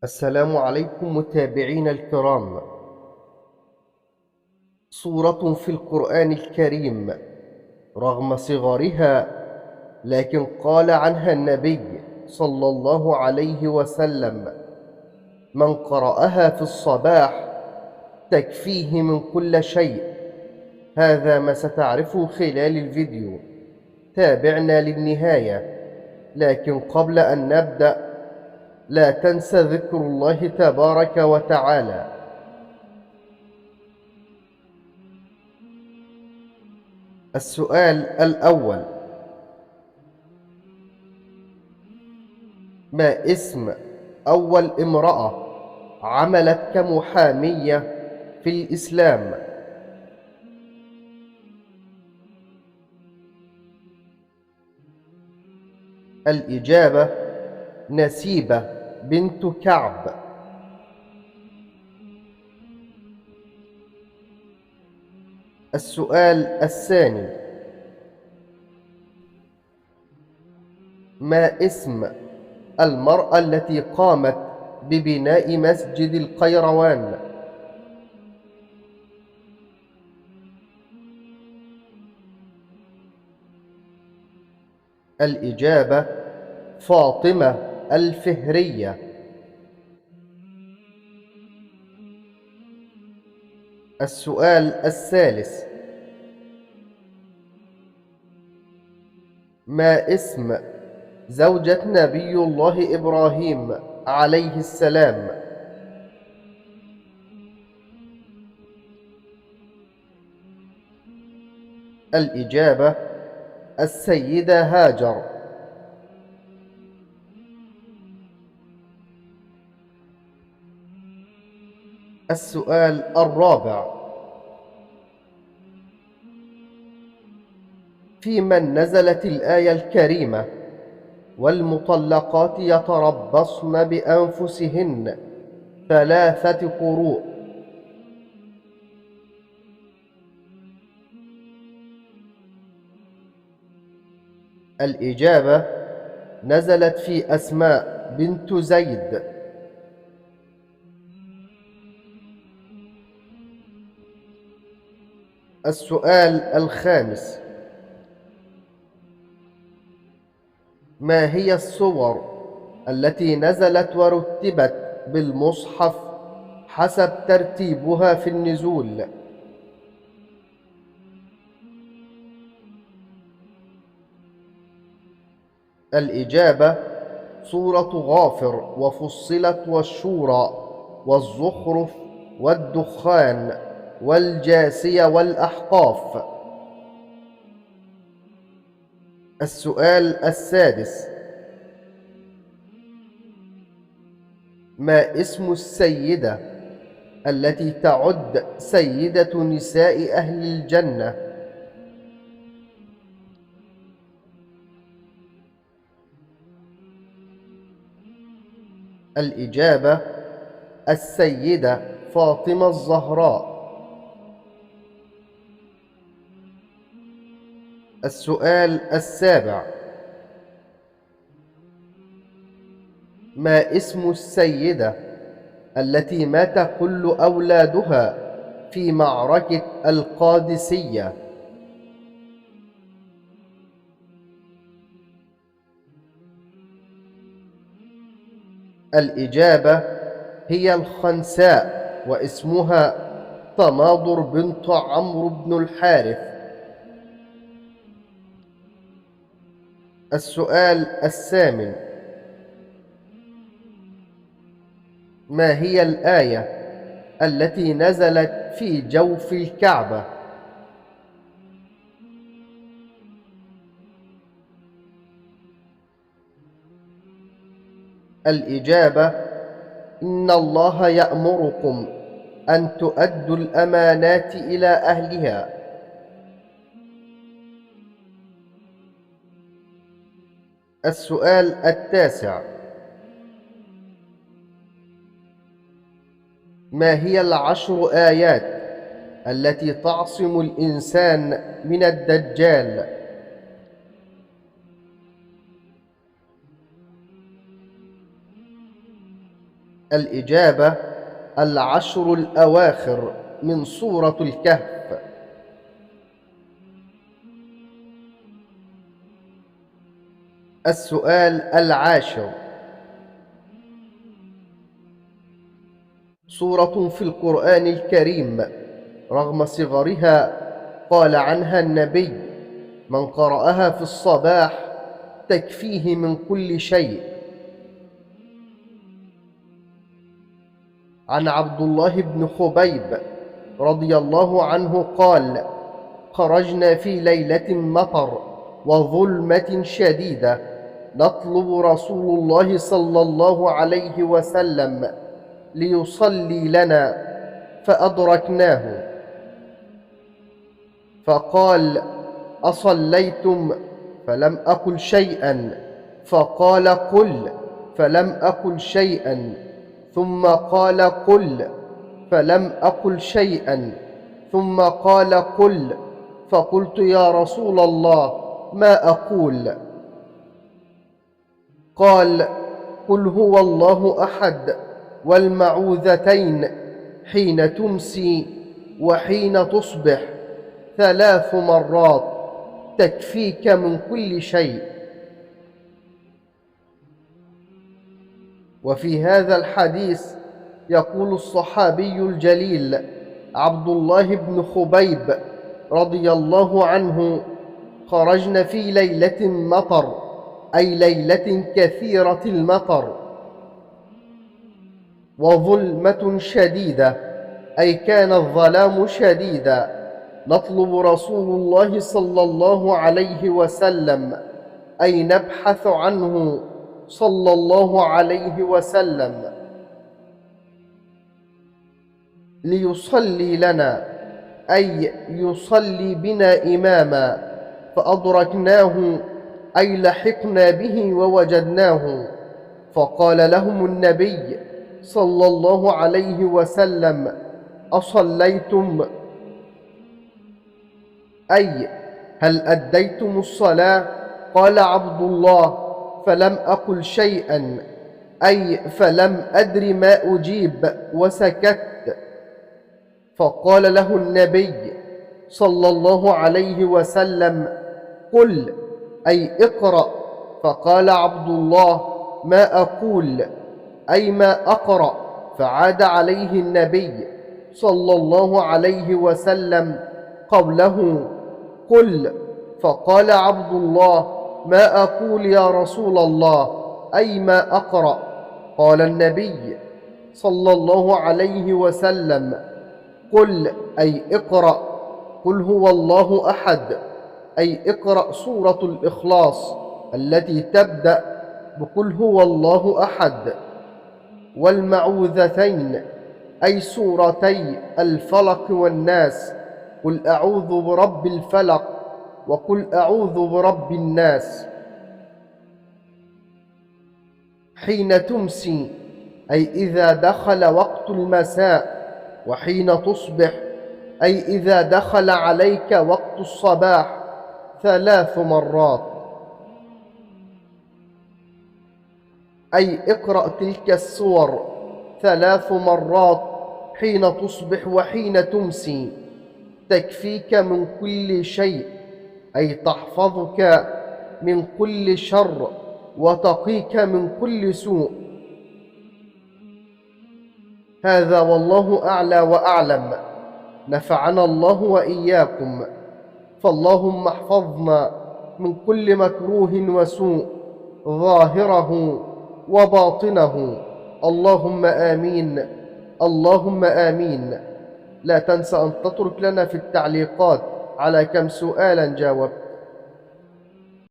السلام عليكم متابعينا الكرام. سورة في القرآن الكريم رغم صغرها، لكن قال عنها النبي صلى الله عليه وسلم: من قرأها في الصباح تكفيه من كل شيء. هذا ما ستعرفه خلال الفيديو، تابعنا للنهاية. لكن قبل أن نبدأ، لا تنسى ذكر الله تبارك وتعالى. السؤال الأول: ما اسم أول امرأة عملت كمحامية في الإسلام؟ الإجابة: نسيبة بنت كعب. السؤال الثاني: ما اسم المرأة التي قامت ببناء مسجد القيروان؟ الإجابة: فاطمة الفهرية. السؤال الثالث: ما اسم زوجة نبي الله إبراهيم عليه السلام؟ الإجابة: السيدة هاجر. السؤال الرابع: في من نزلت الآية الكريمة: والمطلقات يتربصن بأنفسهن ثلاثة قروء؟ الإجابة: نزلت في أسماء بنت زيد. السؤال الخامس: ما هي السور التي نزلت ورتبت بالمصحف حسب ترتيبها في النزول؟ الإجابة: سورة غافر وفصلت والشورى والزخرف والدخان والجاثية والأحقاف. السؤال السادس: ما اسم السيدة التي تعد سيدة نساء أهل الجنة؟ الإجابة: السيدة فاطمة الزهراء. السؤال السابع: ما اسم السيدة التي مات كل أولادها في معركة القادسية؟ الإجابة: هي الخنساء، واسمها تماضر بنت عمرو بن الحارث. السؤال الثامن: ما هي الآية التي نزلت في جوف الكعبة؟ الإجابة: إن الله يأمركم أن تؤدوا الأمانات إلى أهلها. السؤال التاسع: ما هي العشر آيات التي تعصم الإنسان من الدجال؟ الإجابة: العشر الأواخر من سورة الكهف. السؤال العاشر: سورة في القرآن الكريم رغم صغرها قال عنها النبي: من قرأها في الصباح تكفيه من كل شيء. عن عبد الله بن خبيب رضي الله عنه قال: خرجنا في ليلة مطر وظلمة شديدة نطلب رسول الله صلى الله عليه وسلم ليصلي لنا فأدركناه، فقال: أصليتم؟ فلم أقل شيئا، فقال: قل، فلم أقل شيئا، ثم قال: قل، فلم أقل شيئا، ثم قال: قل، فقلت: يا رسول الله ما أقول؟ قال: قل هو الله أحد والمعوذتين حين تمسي وحين تصبح 3 مرات تكفيك من كل شيء. وفي هذا الحديث يقول الصحابي الجليل عبد الله بن خبيب رضي الله عنه: خرجنا في ليلة مطر، أي ليلة كثيرة المطر، وظلمة شديدة، أي كان الظلام شديدا، نطلب رسول الله صلى الله عليه وسلم، أي نبحث عنه صلى الله عليه وسلم ليصلي لنا، أي يصلي بنا إماما، فأدركناه أي لحقنا به ووجدناه، فقال لهم النبي صلى الله عليه وسلم: أصليتم؟ أي هل أديتم الصلاة؟ قال عبد الله: فلم أقل شيئا، أي فلم أدر ما أجيب وسكت. فقال له النبي صلى الله عليه وسلم: قل، أي اقرأ. فقال عبد الله: ما أقول؟ أي ما أقرأ. فعاد عليه النبي صلى الله عليه وسلم قوله: قل. فقال عبد الله: ما أقول يا رسول الله؟ أي ما أقرأ. قال النبي صلى الله عليه وسلم: قل، أي اقرأ، قل هو الله أحد، أي اقرأ سورة الإخلاص التي تبدأ بقل هو الله أحد، والمعوذتين أي سورتي الفلق والناس، قل أعوذ برب الفلق وقل أعوذ برب الناس. حين تمسي أي إذا دخل وقت المساء، وحين تصبح أي إذا دخل عليك وقت الصباح 3 مرات، أي اقرأ تلك السور 3 مرات حين تصبح وحين تمسي، تكفيك من كل شيء، أي تحفظك من كل شر وتقيك من كل سوء. هذا والله أعلى وأعلم، نفعنا الله وإياكم، فاللهم احفظنا من كل مكروه وسوء ظاهره وباطنه، اللهم آمين، اللهم آمين. لا تنسى أن تترك لنا في التعليقات على كم سؤالا جاوبت.